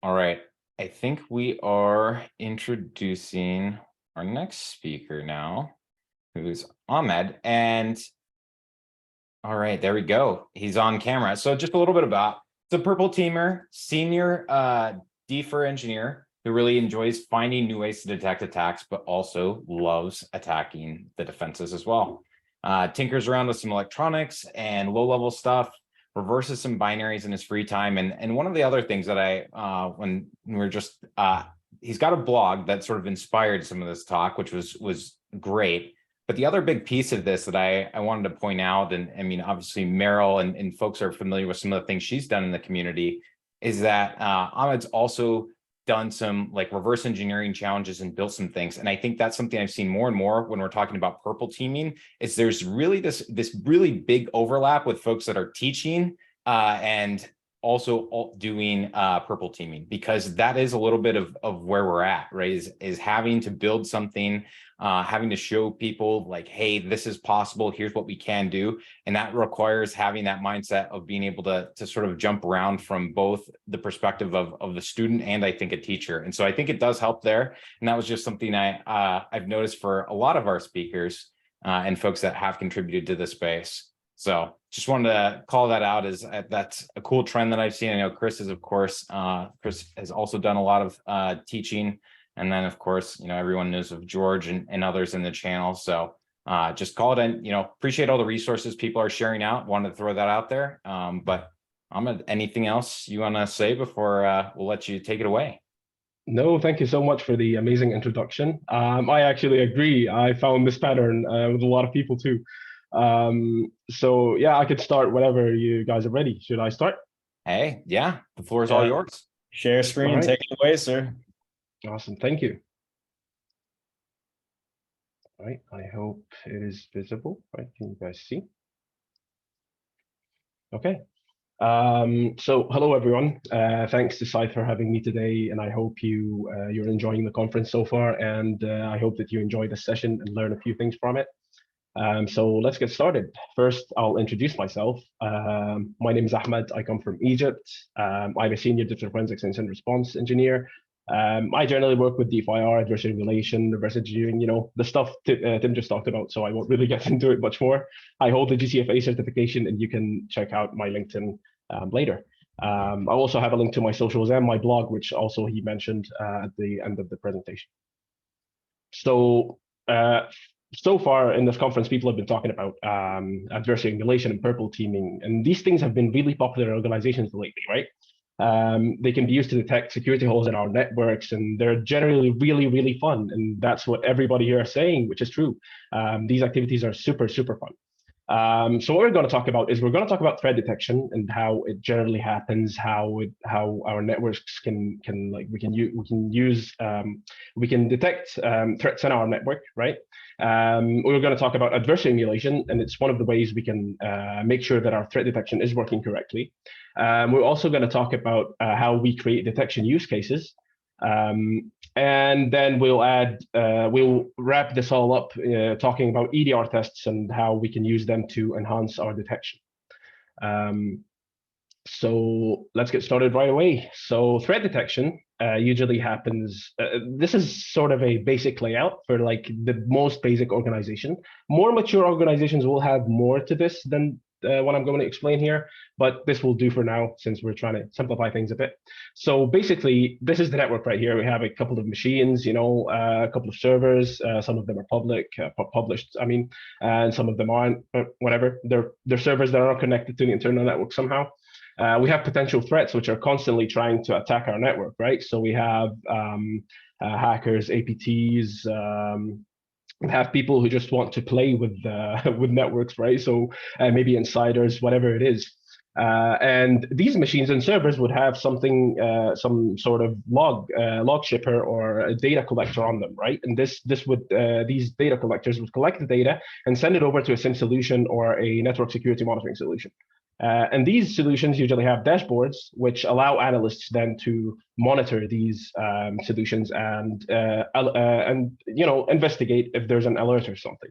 All right. I think we are introducing our next speaker now, who's Ahmed. And all right, there we go. He's on camera. So just a little bit about the Purple Teamer, senior DFIR engineer who really enjoys finding new ways to detect attacks, but also loves attacking the defenses as well. Tinkers around with some electronics and low-level stuff, reverses some binaries in his free time. And one of the other things that when we're just, he's got a blog that sort of inspired some of this talk, which was great. But the other big piece of this that I wanted to point out, and I mean, obviously Meryl and folks are familiar with some of the things she's done in the community, is that Ahmed's also done some like reverse engineering challenges and built some things. And I think that's something I've seen more and more when we're talking about purple teaming, is there's really this really big overlap with folks that are teaching and also doing purple teaming, because that is a little bit of where we're at, right? Is having to build something, having to show people like, hey, this is possible, here's what we can do. And that requires having that mindset of being able to sort of jump around from both the perspective of the student and I think a teacher. And so I think it does help there. And that was just something I've noticed for a lot of our speakers and folks that have contributed to this space. So just wanted to call that out, as that's a cool trend that I've seen. I know Chris is, of course, Chris has also done a lot of teaching. And then, of course, everyone knows of George and others in the channel. So just call it in, appreciate all the resources people are sharing out. Wanted to throw that out there. But Ahmed, anything else you want to say before we'll let you take it away? No, thank you so much for the amazing introduction. I actually agree. I found this pattern with a lot of people too. So yeah, I could start whenever you guys are ready. Should I start? Hey, yeah, the floor is all yours. Share screen, right. Take it away, sir. Awesome, thank you. All right, I hope it is visible. Right, can you guys see? Okay. So hello everyone. Thanks to Scythe for having me today, and I hope you're enjoying the conference so far, and I hope that you enjoy this session and learn a few things from it. So let's get started. First, I'll introduce myself. My name is Ahmed. I come from Egypt. I'm a senior digital forensics incident response engineer. I generally work with DFIR, Adversary Emulation, reverse engineering, the stuff Tim just talked about, so I won't really get into it much more. I hold the GCFA certification, and you can check out my LinkedIn later. I also have a link to my socials and my blog, which also he mentioned at the end of the presentation. So far in this conference, people have been talking about adversary emulation and purple teaming, and these things have been really popular in organizations lately, right? They can be used to detect security holes in our networks, and they're generally really, really fun, and that's what everybody here is saying, which is true. These activities are super, super fun. So what we're going to talk about is we're going to talk about threat detection and how it generally happens, how our networks can we can detect threats in our network, right? We're going to talk about adversary emulation, and it's one of the ways we can make sure that our threat detection is working correctly. We're also going to talk about how we create detection use cases. And then we'll wrap this all up talking about EDR tests and how we can use them to enhance our detection. So let's get started right away. So threat detection usually happens, this is sort of a basic layout for like the most basic organization. More mature organizations will have more to this than what I'm going to explain here, but this will do for now since we're trying to simplify things a bit. So basically, this is the network right here. We have a couple of machines, a couple of servers. Some of them are published, and some of them aren't, but whatever. They're servers that are connected to the internal network somehow. We have potential threats which are constantly trying to attack our network, right? So we have hackers, APTs, we have people who just want to play with networks, right? So maybe insiders, whatever it is. And these machines and servers would have something, some sort of log shipper or a data collector on them, right? And these data collectors would collect the data and send it over to a SIEM solution or a network security monitoring solution. And these solutions usually have dashboards, which allow analysts then to monitor these solutions and investigate if there's an alert or something,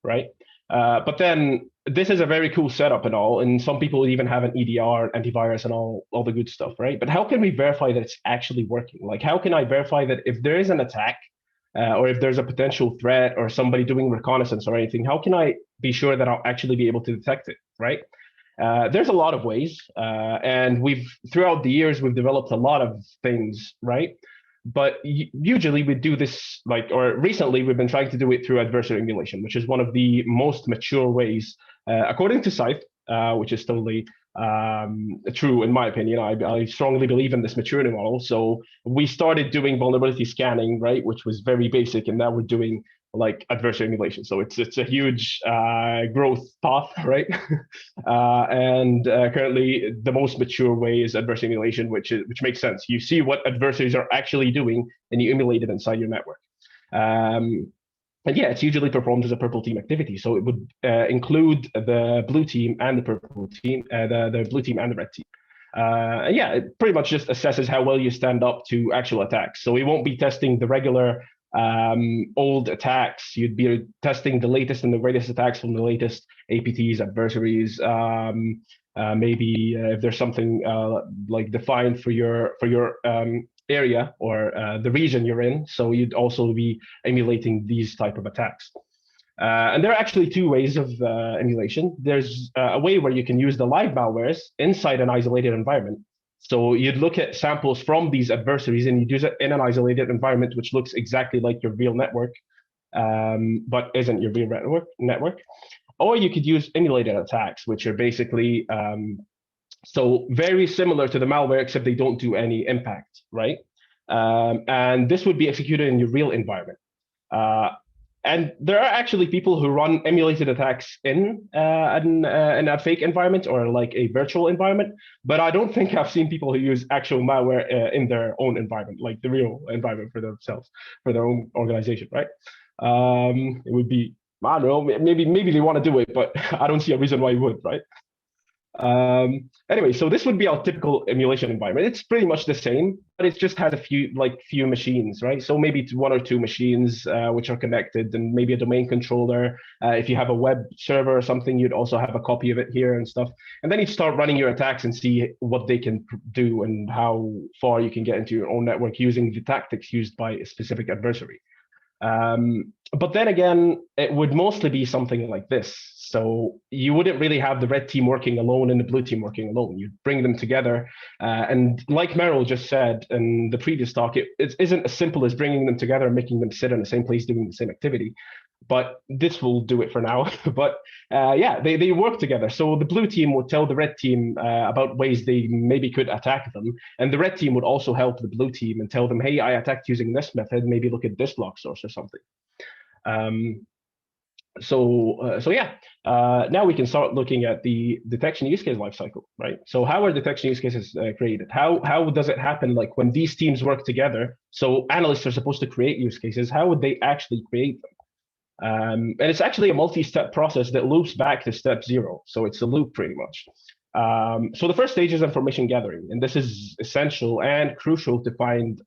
right? But then this is a very cool setup and all, and some people even have an EDR, antivirus, and all the good stuff, right? But how can we verify that it's actually working? Like, how can I verify that if there is an attack, or if there's a potential threat or somebody doing reconnaissance or anything, how can I be sure that I'll actually be able to detect it, right? There's a lot of ways, and throughout the years, we've developed a lot of things, right? But usually we do this, or recently we've been trying to do it through adversary emulation, which is one of the most mature ways, according to Scythe, which is totally true in my opinion. I strongly believe in this maturity model. So we started doing vulnerability scanning, right, which was very basic, and now we're doing like adversary emulation. So it's a huge growth path, right? And currently the most mature way is adversary emulation, which makes sense. You see what adversaries are actually doing and you emulate it inside your network. And yeah, it's usually performed as a purple team activity. So it would include the blue team and the purple team, the blue team and the red team. And yeah, it pretty much just assesses how well you stand up to actual attacks. So we won't be testing the regular old attacks. You'd be testing the latest and the greatest attacks from the latest APTs, adversaries. Maybe if there's something like defined for your area or the region you're in. So you'd also be emulating these type of attacks. And there are actually two ways of emulation. There's a way where you can use the live malwares inside an isolated environment. So you'd look at samples from these adversaries and you'd use it in an isolated environment, which looks exactly like your real network, but isn't your real network. Or you could use emulated attacks, which are basically so very similar to the malware, except they don't do any impact, right? And this would be executed in your real environment. And there are actually people who run emulated attacks in a fake environment or like a virtual environment, but I don't think I've seen people who use actual malware in their own environment, like the real environment for themselves, for their own organization, right? It would be, I don't know, maybe they want to do it, but I don't see a reason why you would, right? Anyway, so this would be our typical emulation environment. It's pretty much the same, but it just has a few machines, right? So maybe one or two machines which are connected, and maybe a domain controller. If you have a web server or something, you'd also have a copy of it here and stuff. And then you start running your attacks and see what they can do and how far you can get into your own network using the tactics used by a specific adversary. But then again, it would mostly be something like this. So you wouldn't really have the red team working alone and the blue team working alone. You'd bring them together. And like Meryl just said in the previous talk, it isn't as simple as bringing them together and making them sit in the same place doing the same activity. But this will do it for now. But yeah, they work together. So the blue team would tell the red team about ways they maybe could attack them. And the red team would also help the blue team and tell them, hey, I attacked using this method. Maybe look at this log source or something. So yeah, now we can start looking at the detection use case lifecycle, right? So how are detection use cases created? How does it happen? Like when these teams work together, so analysts are supposed to create use cases, how would they actually create them? And it's actually a multi-step process that loops back to step 0. So it's a loop pretty much. So the first stage is information gathering, and this is essential and crucial to find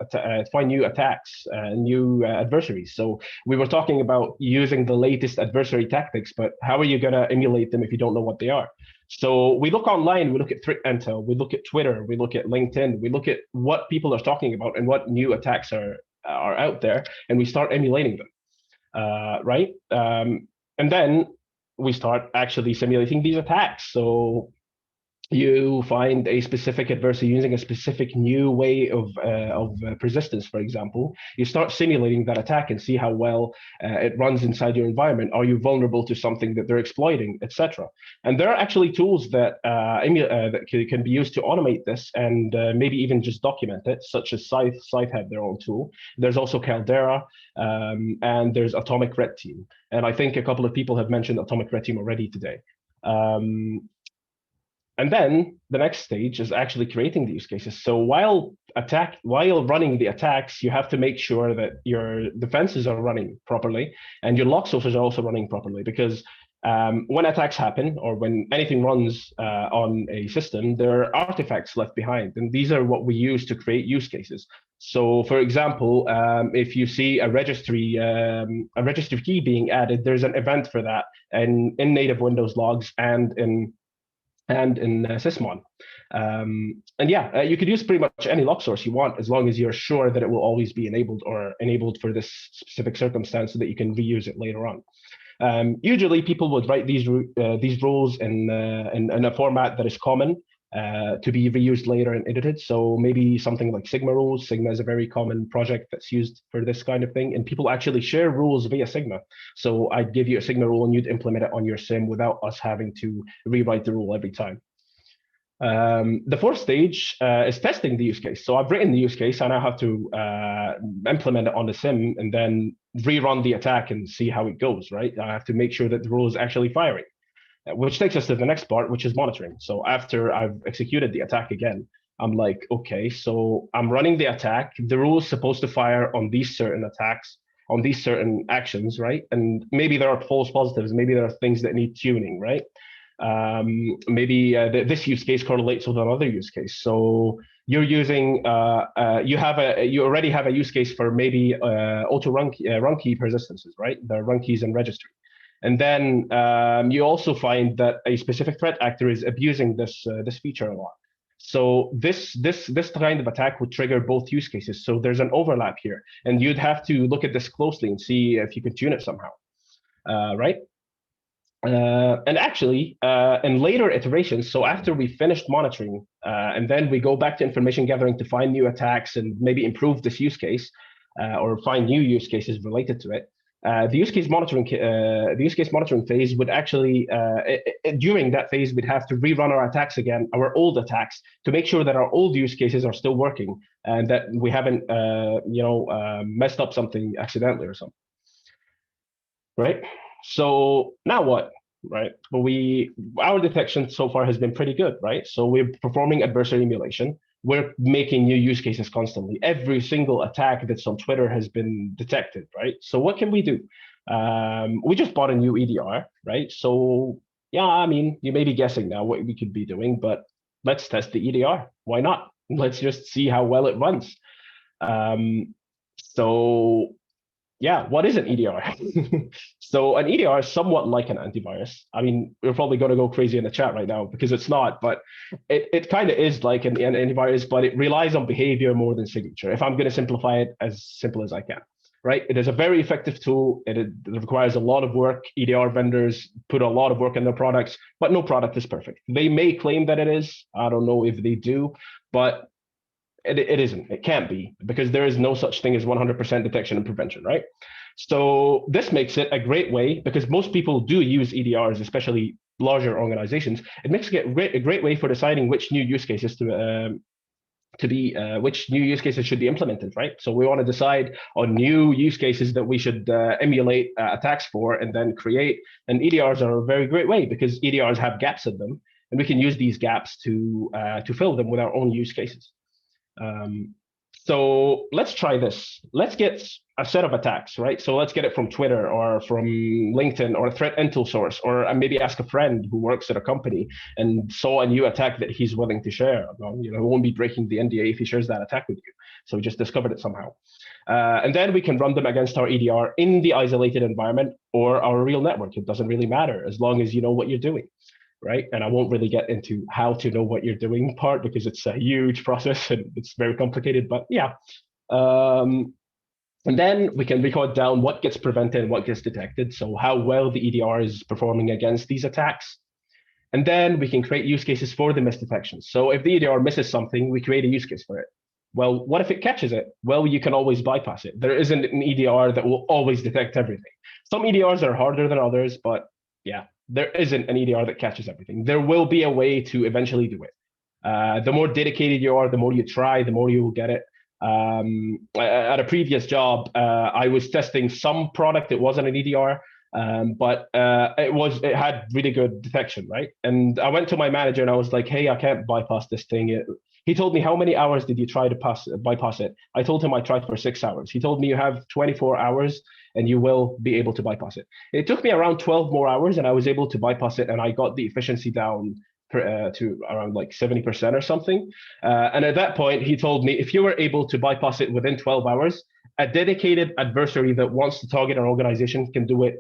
new attacks, new adversaries. So we were talking about using the latest adversary tactics, but how are you going to emulate them if you don't know what they are? So we look online, we look at threat intel, we look at Twitter, we look at LinkedIn, we look at what people are talking about and what new attacks are out there, and we start emulating them. Right? And then we start actually simulating these attacks. So you find a specific adversary using a specific new way of persistence, for example. You start simulating that attack and see how well it runs inside your environment. Are you vulnerable to something that they're exploiting, etc.? And there are actually tools that can be used to automate this and maybe even just document it, such as Scythe. Scythe have their own tool. There's also Caldera, and there's Atomic Red Team. And I think a couple of people have mentioned Atomic Red Team already today. And then the next stage is actually creating the use cases. So while running the attacks, you have to make sure that your defenses are running properly and your log sources are also running properly, because When attacks happen or when anything runs on a system, there are artifacts left behind, and these are what we use to create use cases. So, for example, if you see a registry key being added, there's an event for that, and in native Windows logs and in Sysmon. And yeah, you could use pretty much any log source you want, as long as you're sure that it will always be enabled or enabled for this specific circumstance, so that you can reuse it later on. Usually, people would write these rules in a format that is common to be reused later and edited. So maybe something like Sigma rules. Sigma is a very common project that's used for this kind of thing, and people actually share rules via Sigma. So I'd give you a Sigma rule, and you'd implement it on your sim without us having to rewrite the rule every time. The fourth stage is testing the use case. So I've written the use case, and I have to implement it on the sim and then rerun the attack and see how it goes, right? I have to make sure that the rule is actually firing, which takes us to the next part, which is monitoring. So after I've executed the attack again, I'm like, okay, so I'm running the attack. The rule is supposed to fire on these certain attacks, on these certain actions, right? And maybe there are false positives. Maybe there are things that need tuning, right? Maybe this use case correlates with another use case. So you're using you already have a use case for maybe auto run key persistences, right? The run keys and registry. And then you also find that a specific threat actor is abusing this feature a lot. So this kind of attack would trigger both use cases. So there's an overlap here, and you'd have to look at this closely and see if you can tune it somehow, right? And actually, in later iterations, so after we finished monitoring, and then we go back to information gathering to find new attacks and maybe improve this use case, or find new use cases related to it. The use case monitoring phase would actually, during that phase, we'd have to rerun our attacks again, our old attacks, to make sure that our old use cases are still working and that we haven't, messed up something accidentally or something. Right. So now what? Right. Our detection so far has been pretty good, right? So we're performing adversary emulation. We're making new use cases constantly. Every single attack that's on Twitter has been detected, right? So what can we do? We just bought a new EDR, right? So yeah, I mean, you may be guessing now what we could be doing, but let's test the EDR. Why not? Let's just see how well it runs. So yeah, what is an EDR? So an EDR is somewhat like an antivirus. I mean, we're probably going to go crazy in the chat right now because it's not, but it kind of is like an antivirus, but it relies on behavior more than signature. If I'm going to simplify it as simple as I can, right? It is a very effective tool. It requires a lot of work. EDR vendors put a lot of work in their products, but no product is perfect. They may claim that it is. I don't know if they do, but it isn't. It can't be, because there is no such thing as 100% detection and prevention, right? So this makes it a great way, because most people do use EDRs, especially larger organizations. It makes it a great way for deciding which new use cases which new use cases should be implemented, right? So we want to decide on new use cases that we should emulate attacks for and then create. And EDRs are a very great way, because EDRs have gaps in them, and we can use these gaps to fill them with our own use cases. So let's try this. Let's get a set of attacks, right? So let's get it from Twitter or from LinkedIn or a threat intel source, or maybe ask a friend who works at a company and saw a new attack that he's willing to share. Well, he won't be breaking the NDA if he shares that attack with you. So we just discovered it somehow. And then we can run them against our EDR in the isolated environment or our real network. It doesn't really matter as long as you know what you're doing. Right. And I won't really get into how to know what you're doing part, because it's a huge process and it's very complicated. But yeah. And then we can record down what gets prevented and what gets detected. So how well the EDR is performing against these attacks. And then we can create use cases for the misdetection. So if the EDR misses something, we create a use case for it. Well, what if it catches it? Well, you can always bypass it. There isn't an EDR that will always detect everything. Some EDRs are harder than others, but yeah. There isn't an EDR that catches everything. There will be a way to eventually do it. The more dedicated you are, the more you try, the more you will get it. At a previous job, I was testing some product. It wasn't an EDR, but it had really good detection, right? And I went to my manager and I was like, hey, I can't bypass this thing. He told me, how many hours did you try to bypass it? I told him I tried for 6 hours. He told me you have 24 hours. and you will be able to bypass it. It took me around 12 more hours, and I was able to bypass it, and I got the efficiency down to around like 70% or something. And at that point, he told me, if you were able to bypass it within 12 hours, a dedicated adversary that wants to target an organization can do it.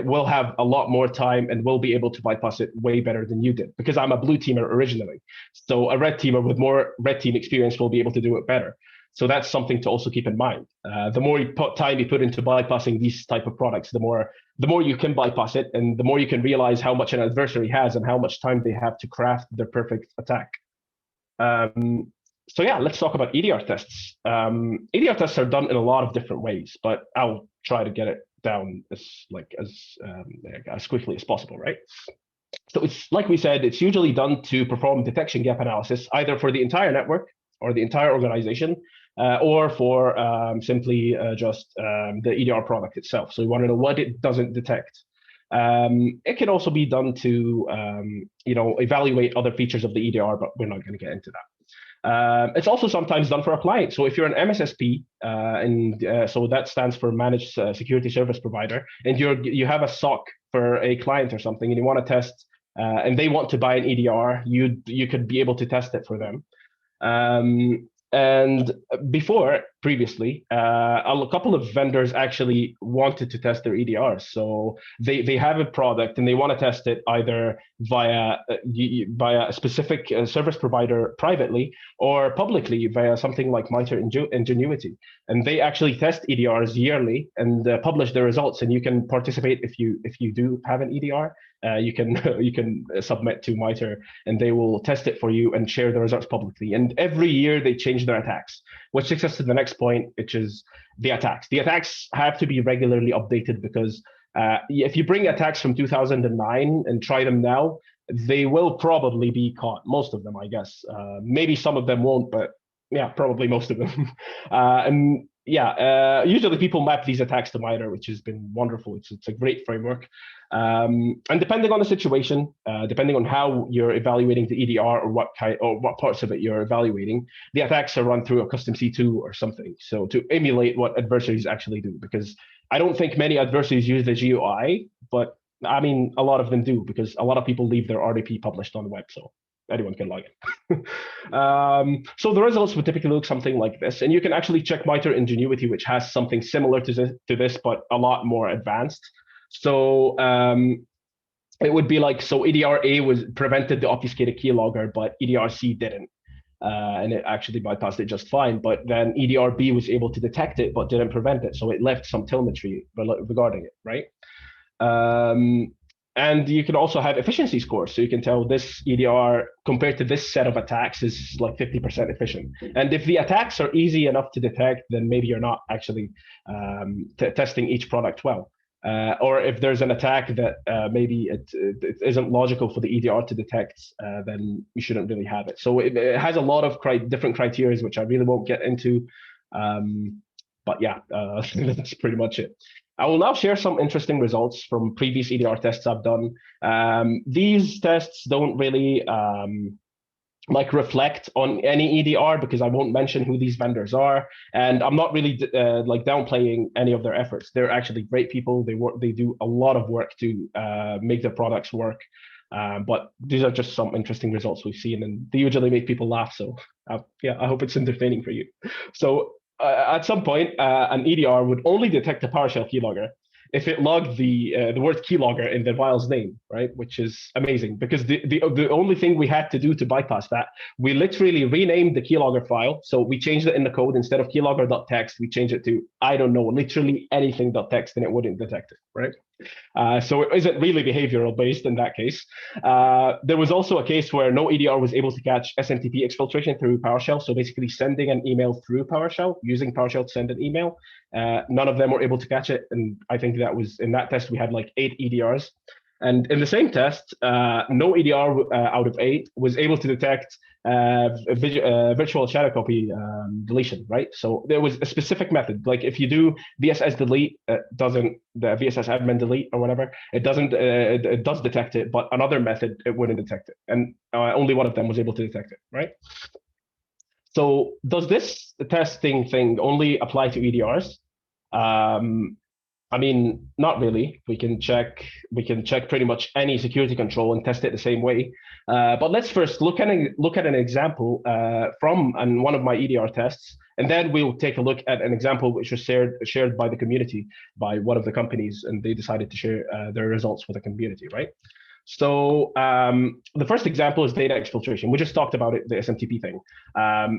Will have a lot more time and will be able to bypass it way better than you did, because I'm a blue teamer originally. So a red teamer with more red team experience will be able to do it better. So that's something to also keep in mind. The more time you put into bypassing these type of products, the more you can bypass it, and the more you can realize how much an adversary has and how much time they have to craft their perfect attack. So yeah, let's talk about EDR tests. EDR tests are done in a lot of different ways, but I'll try to get it down as quickly as possible, right? So it's like we said, it's usually done to perform detection gap analysis, either for the entire network or the entire organization, or for simply just the EDR product itself. So we want to know what it doesn't detect. It can also be done to evaluate other features of the EDR, but we're not going to get into that. It's also sometimes done for a client. So if you're an MSSP, so that stands for Managed Security Service Provider, and you have a SOC for a client or something, and you want to test, and they want to buy an EDR, you could be able to test it for them. And previously, a couple of vendors actually wanted to test their EDRs. So they have a product and they want to test it either via a specific service provider privately or publicly via something like MITRE Ingenuity. And they actually test EDRs yearly and publish the results. And you can participate if you do have an EDR. You can submit to MITRE and they will test it for you and share the results publicly. And every year they change their attacks, which takes us to the next point, which is the attacks. The attacks have to be regularly updated because if you bring attacks from 2009 and try them now, they will probably be caught. Most of them, I guess. Maybe some of them won't, but yeah, probably most of them. Usually people map these attacks to MITRE, which has been wonderful. It's a great framework. And depending on the situation, depending on how you're evaluating the EDR or what parts of it you're evaluating, the attacks are run through a custom C2 or something. So to emulate what adversaries actually do, because I don't think many adversaries use the GUI, but I mean, a lot of them do, because a lot of people leave their RDP published on the web. So anyone can log in. So the results would typically look something like this. And you can actually check MITRE Ingenuity, which has something similar to this, but a lot more advanced. So it would be like, so EDR A was prevented the obfuscated keylogger, but EDR C didn't. And it actually bypassed it just fine. But then EDR B was able to detect it, but didn't prevent it. So it left some telemetry regarding it, right? And you can also have efficiency scores. So you can tell this EDR compared to this set of attacks is like 50% efficient. And if the attacks are easy enough to detect, then maybe you're not actually testing each product well. Or if there's an attack that maybe it isn't logical for the EDR to detect, then you shouldn't really have it. So it has a lot of different criteria, which I really won't get into. But yeah, that's pretty much it. I will now share some interesting results from previous EDR tests I've done. These tests don't really reflect on any EDR because I won't mention who these vendors are, and I'm not really downplaying any of their efforts. They're actually great people. They do a lot of work to make their products work. But these are just some interesting results we've seen, and they usually make people laugh. So I hope it's entertaining for you. So at some point, an EDR would only detect a PowerShell keylogger if it logged the word keylogger in the file's name, right? Which is amazing because the only thing we had to do to bypass that, we literally renamed the keylogger file. So we changed it in the code. Instead of keylogger.txt, we changed it to, I don't know, literally anything.txt, and it wouldn't detect it, right? So it isn't really behavioral based in that case. There was also a case where no EDR was able to catch SMTP exfiltration through PowerShell. So basically sending an email through PowerShell, using PowerShell to send an email. None of them were able to catch it. And I think that was, in that test, we had like 8 EDRs. And in the same test, no EDR out of 8 was able to detect virtual shadow copy deletion, right? So there was a specific method. Like if you do VSS delete, doesn't the VSS admin delete or whatever, it doesn't. It does detect it, but another method it wouldn't detect it, and only one of them was able to detect it, right? So does this testing thing only apply to EDRs? I mean, not really. We can check pretty much any security control and test it the same way. But let's first look at an example from one of my EDR tests, and then we'll take a look at an example which was shared by the community, by one of the companies, and they decided to share their results with the community, right? So the first example is data exfiltration. We just talked about it, the SMTP thing.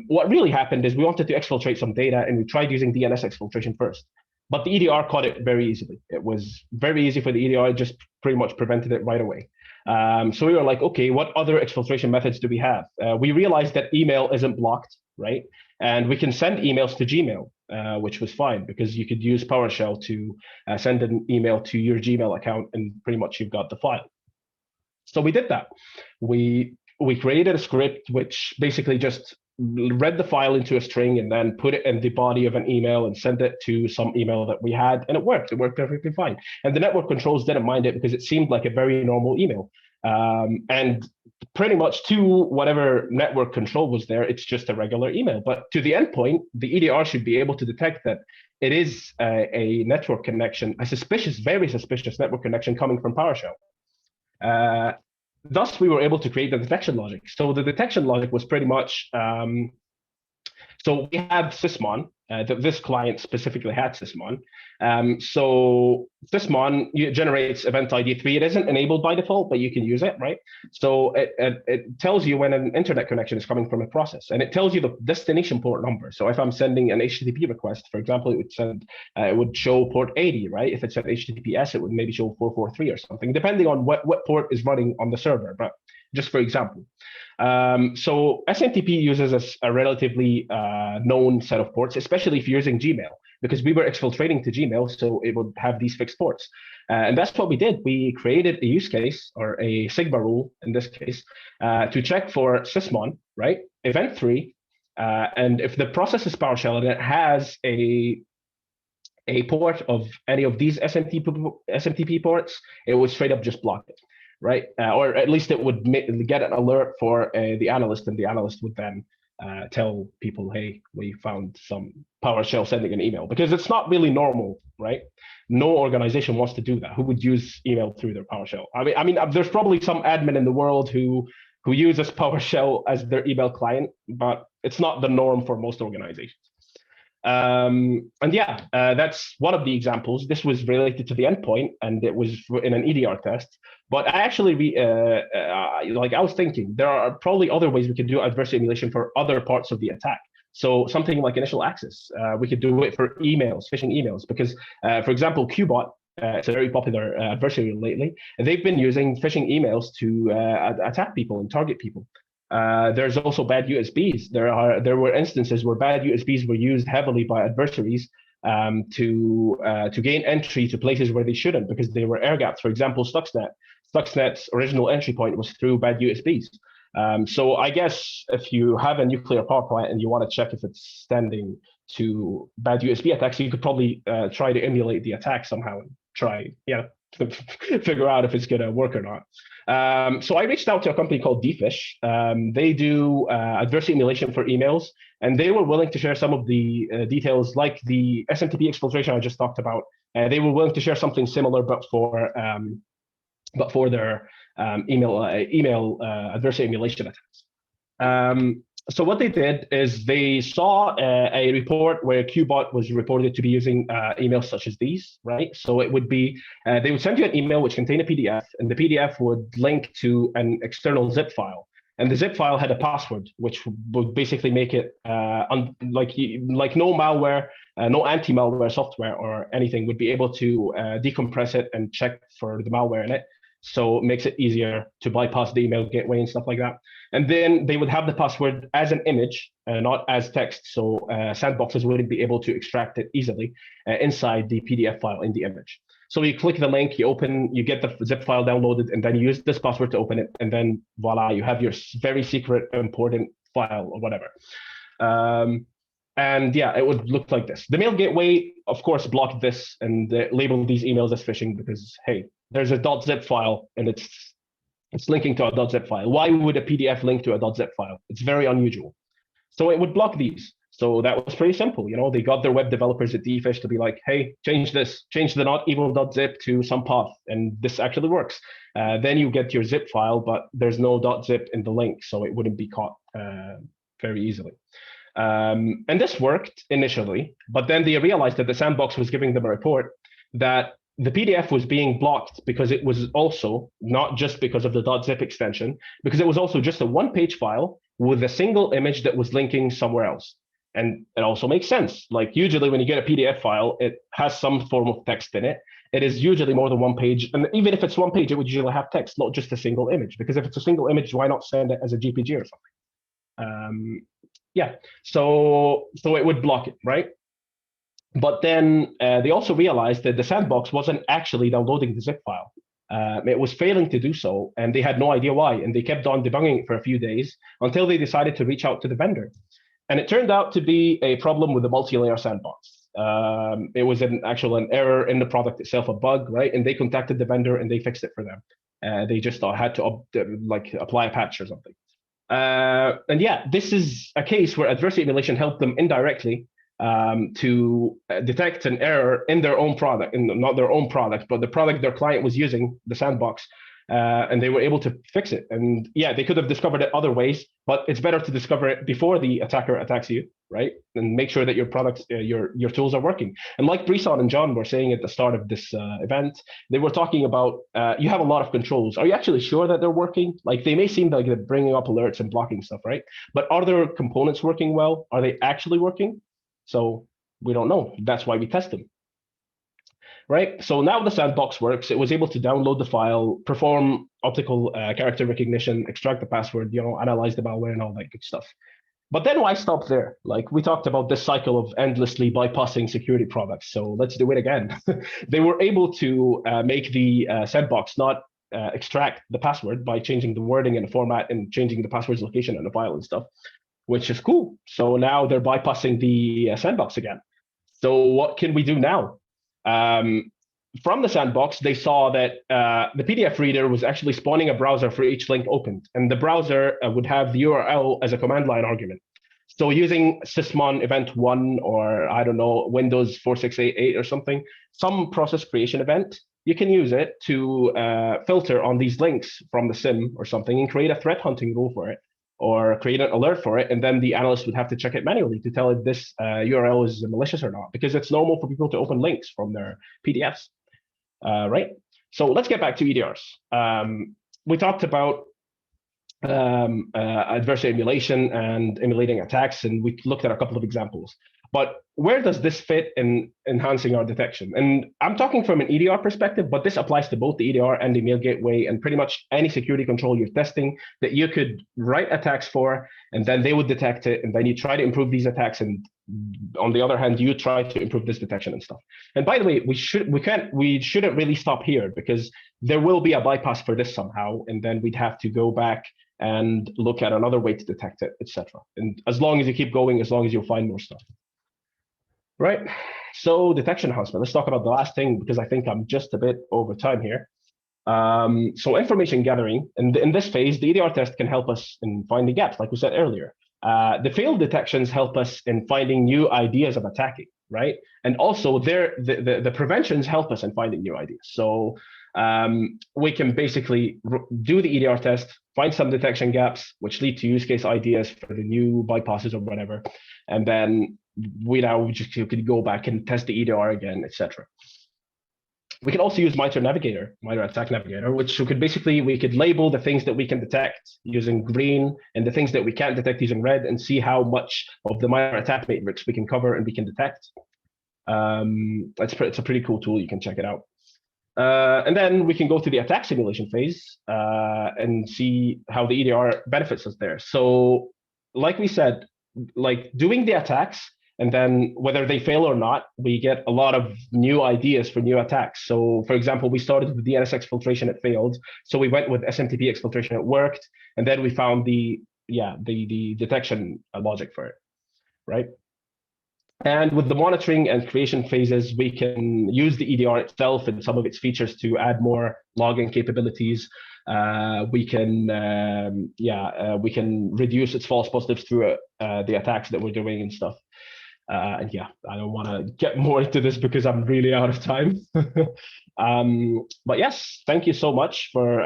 What really happened is we wanted to exfiltrate some data, and we tried using DNS exfiltration first. But the EDR caught it very easily. It was very easy for the EDR, just pretty much prevented it right away. So we were like, okay, what other exfiltration methods do we have? We realized that email isn't blocked, right? And we can send emails to Gmail, which was fine because you could use PowerShell to send an email to your Gmail account, and pretty much you've got the file. So we did that. We created a script which basically just read the file into a string and then put it in the body of an email and send it to some email that we had, and it worked. It worked perfectly fine. And the network controls didn't mind it because it seemed like a very normal email. And pretty much to whatever network control was there, it's just a regular email. But to the endpoint, the EDR should be able to detect that it is a network connection, a suspicious, very suspicious network connection coming from PowerShell. Thus, we were able to create the detection logic. So the detection logic was pretty much, so we have Sysmon, this client specifically had Sysmon. So Sysmon generates event ID 3. It isn't enabled by default, but you can use it, right? So it tells you when an internet connection is coming from a process, and it tells you the destination port number. So if I'm sending an HTTP request, for example, it would show port 80, right? If it's an HTTPS, it would maybe show 443 or something, depending on what port is running on the server, but just for example. So SMTP uses a relatively known set of ports, especially if you're using Gmail, because we were exfiltrating to Gmail, so it would have these fixed ports. And that's what we did. We created a use case, or a Sigma rule in this case, to check for Sysmon, right? Event 3, and if the process is PowerShell and it has a port of any of these SMTP ports, it would straight up just block it. Right, or at least it would get an alert for the analyst, and the analyst would then tell people, hey, we found some PowerShell sending an email, because it's not really normal, right? No organization wants to do that. Who would use email through their PowerShell? I mean, there's probably some admin in the world who uses PowerShell as their email client, but it's not the norm for most organizations. And yeah, that's one of the examples. This was related to the endpoint, and it was in an EDR test. But I actually, like I was thinking, there are probably other ways we could do adversary emulation for other parts of the attack. So something like initial access, we could do it for emails, phishing emails, because, for example, Qbot, it's a very popular adversary lately. They've been using phishing emails to attack people and target people. There's also bad USBs. There were instances where bad USBs were used heavily by adversaries to gain entry to places where they shouldn't, because they were air gapped. For example, Stuxnet's original entry point was through bad USBs. So I guess if you have a nuclear power plant and you want to check if it's standing to bad USB attacks, you could probably try to emulate the attack somehow and try, figure out if it's going to work or not. So I reached out to a company called DFIR. They do adversary emulation for emails, and they were willing to share some of the details, like the SMTP exfiltration I just talked about. They were willing to share something similar, but for their email adversary emulation attacks. So what they did is they saw a report where Qbot was reported to be using emails such as these, right? So it would be, they would send you an email which contained a PDF, and the PDF would link to an external zip file. And the zip file had a password, which would basically make it like no malware, no anti-malware software or anything would be able to decompress it and check for the malware in it. So it makes it easier to bypass the email gateway and stuff like that. And then they would have the password as an image, not as text. So sandboxes wouldn't be able to extract it easily inside the PDF file in the image. So you click the link, you get the zip file downloaded, and then you use this password to open it. And then voila, you have your very secret, important file or whatever. And yeah, it would look like this. The mail gateway, of course, blocked this and labeled these emails as phishing because, hey, there's a .zip file and it's linking to a .zip file. Why would a PDF link to a .zip file? It's very unusual. So it would block these. So that was pretty simple. They got their web developers at DFISH to be like, hey, change this, change the not evil.zip to some path, and this actually works. Then you get your zip file, but there's no .zip in the link, so it wouldn't be caught very easily. And this worked initially, but then they realized that the sandbox was giving them a report that the PDF was being blocked because it was also not just because of the .zip extension, because it was also just a one-page file with a single image that was linking somewhere else. And it also makes sense. Like usually when you get a PDF file, it has some form of text in it. It is usually more than one page. And even if it's one page, it would usually have text, not just a single image. Because if it's a single image, why not send it as a GPG or something? Yeah, so it would block it, right? But then they also realized that the sandbox wasn't actually downloading the zip file. It was failing to do so, and they had no idea why. And they kept on debugging it for a few days until they decided to reach out to the vendor. And it turned out to be a problem with the multi-layer sandbox. It was an error in the product itself, a bug, right? And they contacted the vendor and they fixed it for them. They just had to apply a patch or something. And yeah, this is a case where adversary emulation helped them indirectly to detect an error in their own product, not their own product, but the product their client was using, the sandbox, and they were able to fix it. And yeah, they could have discovered it other ways, but it's better to discover it before the attacker attacks you, right? And make sure that your products, your tools are working. And like Brisson and John were saying at the start of this event, they were talking about you have a lot of controls. Are you actually sure that they're working? Like they may seem like they're bringing up alerts and blocking stuff, right? But are their components working well? Are they actually working? So we don't know. That's why we test them. Right, so now the sandbox works. It was able to download the file, perform optical character recognition, extract the password, analyze the malware and all that good stuff. But then why stop there? Like we talked about this cycle of endlessly bypassing security products. So let's do it again. They were able to make the sandbox not extract the password by changing the wording and the format and changing the password's location in the file and stuff, which is cool. So now they're bypassing the sandbox again. So what can we do now? From the sandbox, they saw that the PDF reader was actually spawning a browser for each link opened, and the browser would have the URL as a command line argument. So using sysmon event 1 or I don't know, Windows 4688 or something, some process creation event, you can use it to filter on these links from the SIM or something and create a threat hunting rule for it, or create an alert for it, and then the analyst would have to check it manually to tell if this URL is malicious or not, because it's normal for people to open links from their PDFs, right? So let's get back to EDRs. We talked about adversary emulation and emulating attacks, and we looked at a couple of examples. But where does this fit in enhancing our detection? And I'm talking from an EDR perspective, but this applies to both the EDR and the mail gateway and pretty much any security control you're testing that you could write attacks for, and then they would detect it, and then you try to improve these attacks, and on the other hand, you try to improve this detection and stuff. And by the way, we shouldn't really stop here, because there will be a bypass for this somehow, and then we'd have to go back and look at another way to detect it, etc. And as long as you keep going, as long as you'll find more stuff. Right, so detection enhancement. Let's talk about the last thing, because I think I'm just a bit over time here. So information gathering, and in this phase, the EDR test can help us in finding gaps, like we said earlier. The failed detections help us in finding new ideas of attacking, right? And also the preventions help us in finding new ideas. So we can basically do the EDR test, find some detection gaps, which lead to use case ideas for the new bypasses or whatever, and then we could go back and test the EDR again, etc. We can also use MITRE Navigator, MITRE Attack Navigator, which we could label the things that we can detect using green and the things that we can't detect using red, and see how much of the MITRE attack matrix we can cover and we can detect. It's a pretty cool tool. You can check it out. And then we can go to the attack simulation phase and see how the EDR benefits us there. So like we said, like doing the attacks, and then whether they fail or not, we get a lot of new ideas for new attacks. So for example, we started with DNS exfiltration, it failed. So we went with SMTP exfiltration, it worked. And then we found the detection logic for it, right? And with the monitoring and creation phases, we can use the EDR itself and some of its features to add more logging capabilities. We can reduce its false positives through the attacks that we're doing and stuff. And yeah, I don't want to get more into this because I'm really out of time. But yes, thank you so much for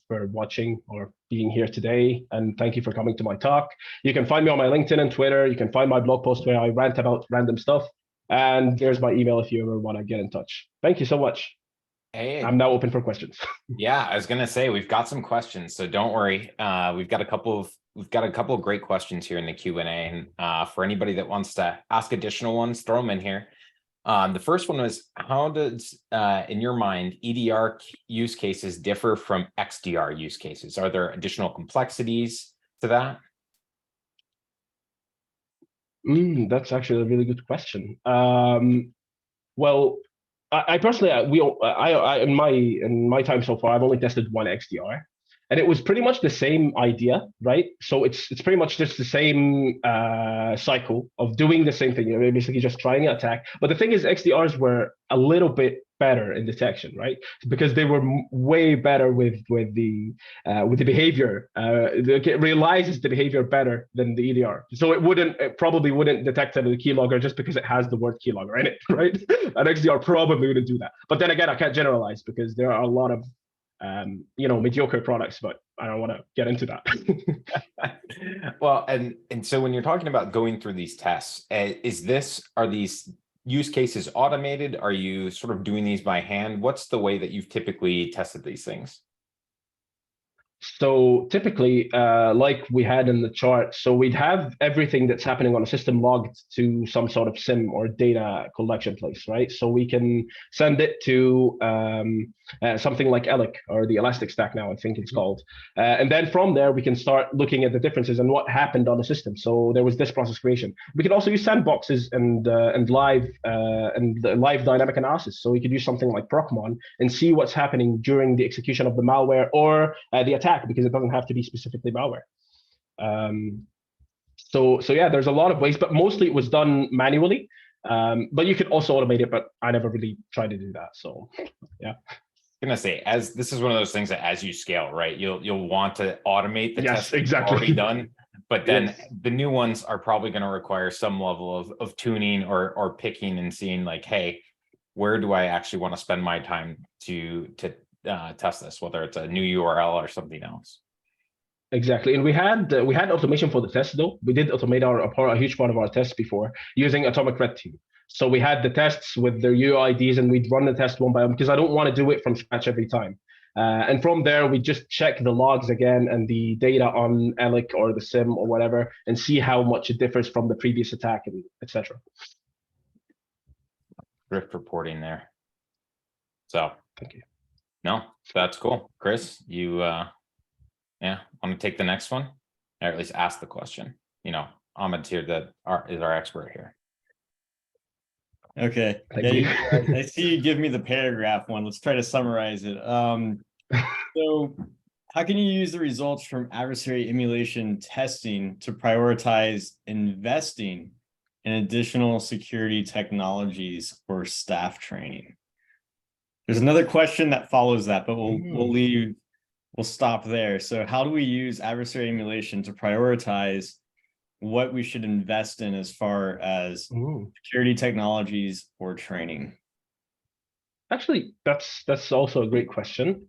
watching or being here today, and thank you for coming to my talk. You can find me on my LinkedIn and Twitter. You can find my blog post where I rant about random stuff, and there's my email if you ever want to get in touch. Thank you so much. Hey, I'm now open for questions. yeah, I was gonna say we've got some questions, so don't worry. We've got a couple of great questions here in the Q&A, and for anybody that wants to ask additional ones, throw them in here. The first one was, how does, in your mind, EDR use cases differ from XDR use cases? Are there additional complexities to that? That's actually a really good question. Well, I personally, in my time so far, I've only tested one XDR, and it was pretty much the same idea, right? So it's pretty much just the same cycle of doing the same thing. You're basically just trying an attack. But the thing is, XDRs were a little bit better in detection, right? Because they were way better with the behavior. It realizes the behavior better than the EDR. So it probably wouldn't detect it as a keylogger just because it has the word keylogger in it, right? An XDR probably wouldn't do that. But then again, I can't generalize because there are a lot of mediocre products, but I don't want to get into that. Well, and so when you're talking about going through these tests, are these use cases automated? Are you sort of doing these by hand? What's the way that you've typically tested these things? So typically, like we had in the chart, so we'd have everything that's happening on a system logged to some sort of SIM or data collection place, right? So we can send it to something like ELIC or the Elastic Stack now, I think it's called. And then from there, we can start looking at the differences and what happened on the system. So there was this process creation. We could also use sandboxes and live dynamic analysis. So we could use something like Procmon and see what's happening during the execution of the malware or the attack, because it doesn't have to be specifically malware. So yeah, there's a lot of ways, but mostly it was done manually. But you could also automate it, but I never really tried to do that. So yeah. I'm gonna say, as this is one of those things that as you scale, right, you'll want to automate the tests exactly. already done, but then Yes. the new ones are probably going to require some level of tuning or picking and seeing like, hey, where do I actually want to spend my time to test this, whether it's a new URL or something else. Exactly, and we had automation for the test though. We did automate a huge part of our tests before using Atomic Red Team. So we had the tests with their UIDs, and we'd run the test one by one because I don't want to do it from scratch every time. And from there, we just check the logs again and the data on ELIC or the SIM or whatever, and see how much it differs from the previous attack, and etc. Drift reporting there. So thank you. No, that's cool. Chris, you yeah, want to take the next one, or at least ask the question. You know, Ahmed's here is our expert here. Okay. I see you give me the paragraph one. Let's try to summarize it. So how can you use the results from adversary emulation testing to prioritize investing in additional security technologies for staff training? There's another question that follows that, but we'll stop there. So how do we use adversary emulation to prioritize what we should invest in as far as security technologies or training? Actually, that's also a great question,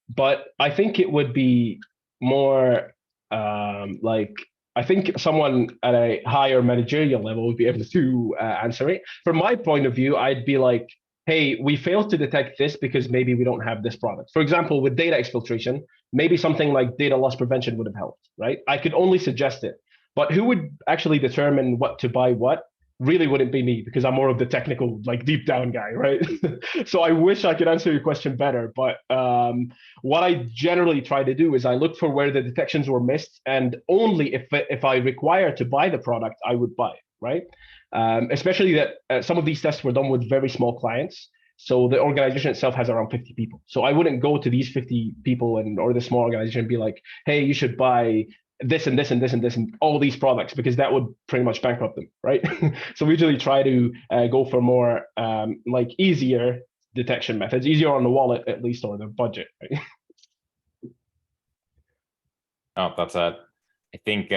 but I think it would be more like, I think someone at a higher managerial level would be able to answer it. From my point of view, I'd be like, hey, we failed to detect this because maybe we don't have this product. For example, with data exfiltration, maybe something like data loss prevention would have helped, right? I could only suggest it, but who would actually determine what to buy what? Really wouldn't be me, because I'm more of the technical, like deep down guy, right? So I wish I could answer your question better, but what I generally try to do is I look for where the detections were missed, and only if I require to buy the product, I would buy it, right? Especially that some of these tests were done with very small clients. So the organization itself has around 50 people. So I wouldn't go to these 50 people or the small organization and be like, hey, you should buy this and this and this and this and all these products, because that would pretty much bankrupt them, right? So we usually try to go for more like easier detection methods, easier on the wallet at least, or the budget, right? Oh, I think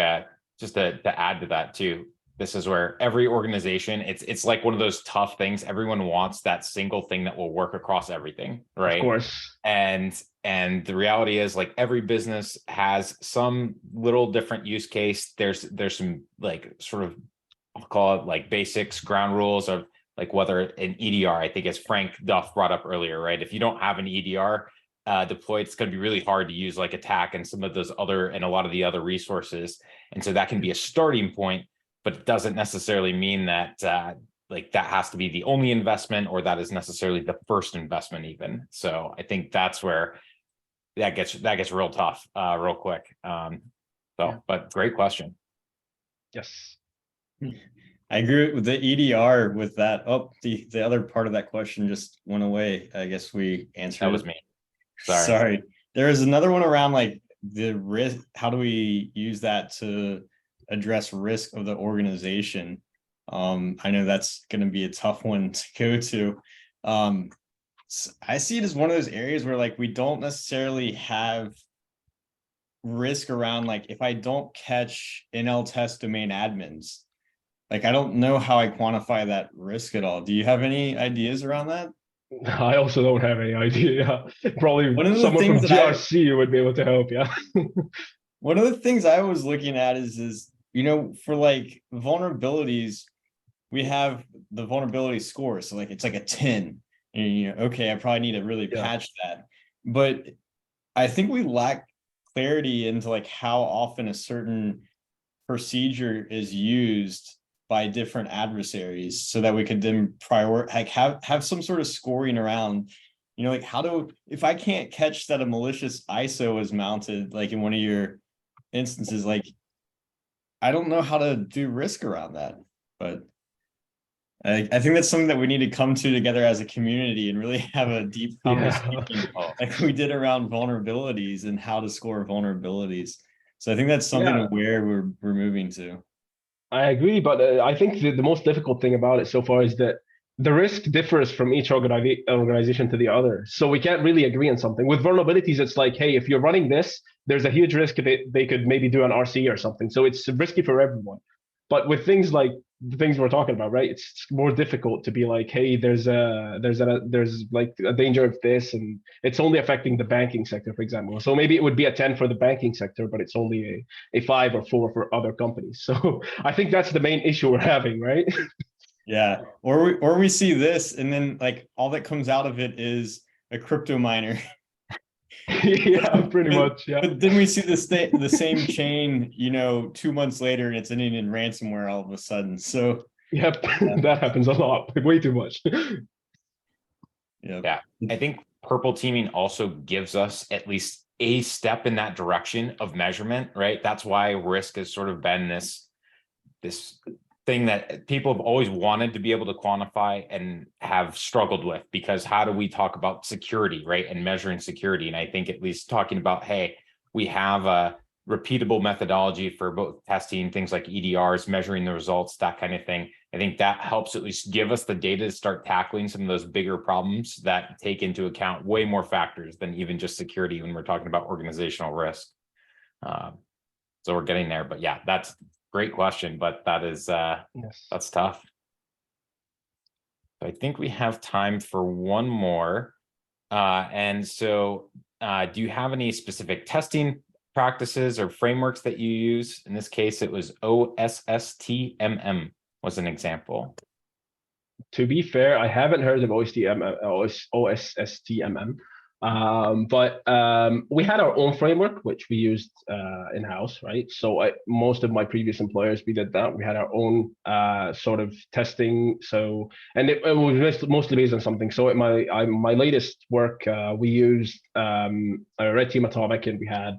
just to add to that too, this is where every organization, it's like one of those tough things. Everyone wants that single thing that will work across everything, right? Of course. And the reality is, like, every business has some little different use case. There's some, like, sort of, I'll call it like basics, ground rules of like whether an EDR, I think as Frank Duff brought up earlier, right? If you don't have an EDR deployed, it's going to be really hard to use like ATT&CK and some of those other, and a lot of the other resources. And so that can be a starting point, but it doesn't necessarily mean that like that has to be the only investment, or that is necessarily the first investment even. So I think that's where that gets real tough real quick. But great question. Yes. I agree with the EDR with that. Oh, the other part of that question just went away. I guess we answered That was it. me. Sorry. There is another one around like the risk. How do we use that to address risk of the organization? I know that's going to be a tough one to go to. I see it as one of those areas where like we don't necessarily have risk around, like, if I don't catch NL test domain admins, like I don't know how I quantify that risk at all. Do you have any ideas around that? I also don't have any idea. Probably One of the someone from things that GRC would be able to help. Yeah. One of the things I was looking at is, you know, for like vulnerabilities, we have the vulnerability score. So like, it's like a 10, and you know, okay, I probably need to really patch that. But I think we lack clarity into like how often a certain procedure is used by different adversaries, so that we could then like have some sort of scoring around, you know, like if I can't catch that a malicious ISO is mounted, like in one of your instances, like I don't know how to do risk around that. But I think that's something that we need to come to together as a community and really have a deep conversation like we did around vulnerabilities and how to score vulnerabilities. So I think that's something where we're moving to. I agree, but I think the most difficult thing about it so far is that the risk differs from each organization to the other. So we can't really agree on something. With vulnerabilities, it's like, hey, if you're running this, there's a huge risk that they could maybe do an RC or something. So it's risky for everyone. But with things like the things we're talking about, right? It's more difficult to be like, hey, there's like a danger of this, and it's only affecting the banking sector, for example. So maybe it would be a 10 for the banking sector, but it's only a 5 or 4 for other companies. So I think that's the main issue we're having, right? Yeah, or we see this, and then like all that comes out of it is a crypto miner. Yeah, pretty much. Yeah. But then we see the same chain, you know, 2 months later, and it's ending in ransomware all of a sudden. So yep, that happens a lot, way too much. Yeah, I think purple teaming also gives us at least a step in that direction of measurement, right? That's why risk has sort of been this thing that people have always wanted to be able to quantify and have struggled with, because how do we talk about security, right? And measuring security. And I think at least talking about, hey, we have a repeatable methodology for both testing things like EDRs, measuring the results, that kind of thing. I think that helps at least give us the data to start tackling some of those bigger problems that take into account way more factors than even just security when we're talking about organizational risk. So we're getting there, but yeah, that's great question, but that is that's tough. I think we have time for one more. And so do you have any specific testing practices or frameworks that you use? In this case, it was OSSTMM was an example. To be fair, I haven't heard of OSSTMM, but we had our own framework, which we used in-house, right? So most of my previous employers, we did that. We had our own sort of testing. So, and it was mostly based on something. So at my latest work, we used a Red Team Atomic, and we had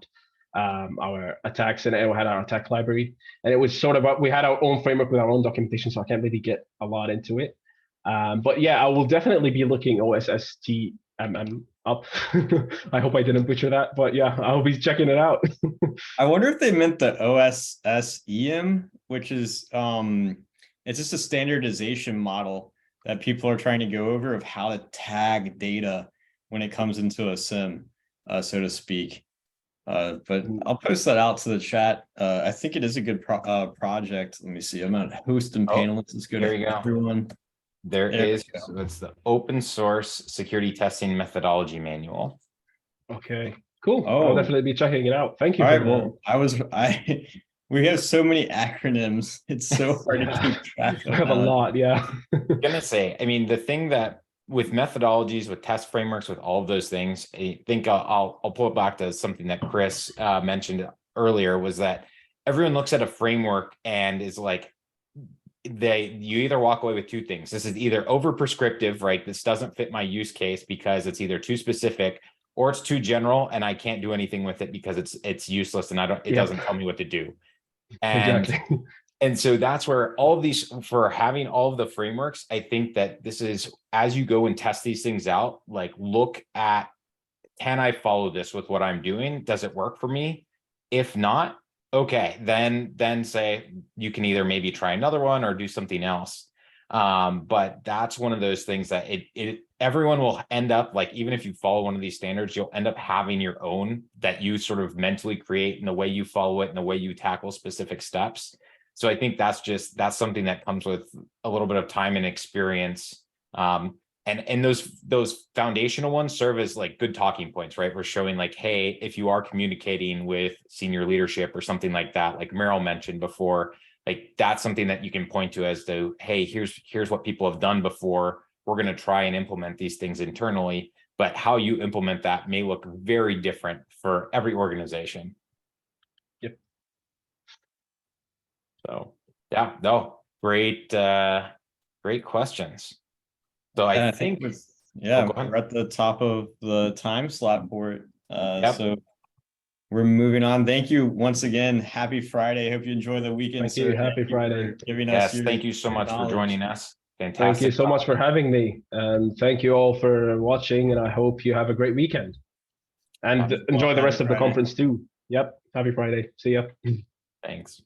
our attacks, and we had our attack library. And it was sort of, we had our own framework with our own documentation, so I can't really get a lot into it. But yeah, I will definitely be looking OSSTMM up. I hope I didn't butcher that, but yeah, I'll be checking it out. I wonder if they meant the OSSEM, which is it's just a standardization model that people are trying to go over of how to tag data when it comes into a SIM, so to speak. But I'll post that out to the chat. I think it is a good project. Let me see. I'm at host and panelists. Let's go there to you go. everyone. There There is, we go. so it's the open source security testing methodology manual. Okay, cool. Oh. I'll definitely be checking it out. Thank you All for right. that. Well, we have so many acronyms. It's so hard to keep track I of. have a lot, yeah. I'm gonna say, I mean, the thing that with methodologies, with test frameworks, with all of those things, I think I'll pull it back to something that Chris mentioned earlier, was that everyone looks at a framework and is like, you either walk away with two things. This is either over prescriptive, right? This doesn't fit my use case because it's either too specific or it's too general and I can't do anything with it because it's useless and it doesn't tell me what to do. And Exactly. and so that's where all of these, for having all of the frameworks, I think that this is, as you go and test these things out, like look at, can I follow this with what I'm doing? Does it work for me? If not, okay, then say you can either maybe try another one or do something else. But that's one of those things that everyone will end up, like, even if you follow one of these standards, you'll end up having your own that you sort of mentally create in the way you follow it and the way you tackle specific steps. So I think that's something that comes with a little bit of time and experience. And those foundational ones serve as like good talking points, right? We're showing like, hey, if you are communicating with senior leadership or something like that, like Meryl mentioned before, like that's something that you can point to as to, hey, here's what people have done before. We're going to try and implement these things internally, but how you implement that may look very different for every organization. Yep. So yeah, no, great questions. So Yeah, I think we're at the top of the time slot for it. So we're moving on. Thank you once again. Happy Friday. Hope you enjoy the weekend. Thank you. Happy Friday. Giving us yes, thank you so much for joining us. Fantastic. Thank you so much for having me. And thank you all for watching. And I hope you have a great weekend. And enjoy the rest of the conference too. Yep. Happy Friday. See ya. Thanks.